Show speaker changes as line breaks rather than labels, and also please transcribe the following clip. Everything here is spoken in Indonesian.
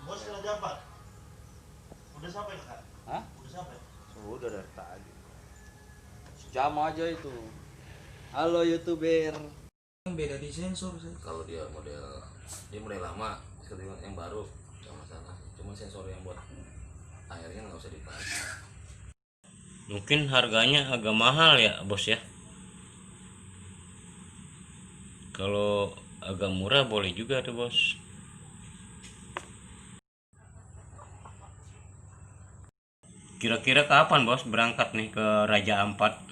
Bos kena jambat. Udah sampai kakak?
Hah?
Udah sampai?
Sudah dari tadi. Jam aja itu. Halo YouTuber.
Beda di sensor sih.
Kalau dia model lama, ketika yang baru nggak masalah. Cuma sensor yang buat airnya nggak usah dipakai.
Mungkin harganya agak mahal ya bos ya. Kalau agak murah boleh juga tuh bos. Kira-kira kapan bos berangkat nih ke Raja Ampat?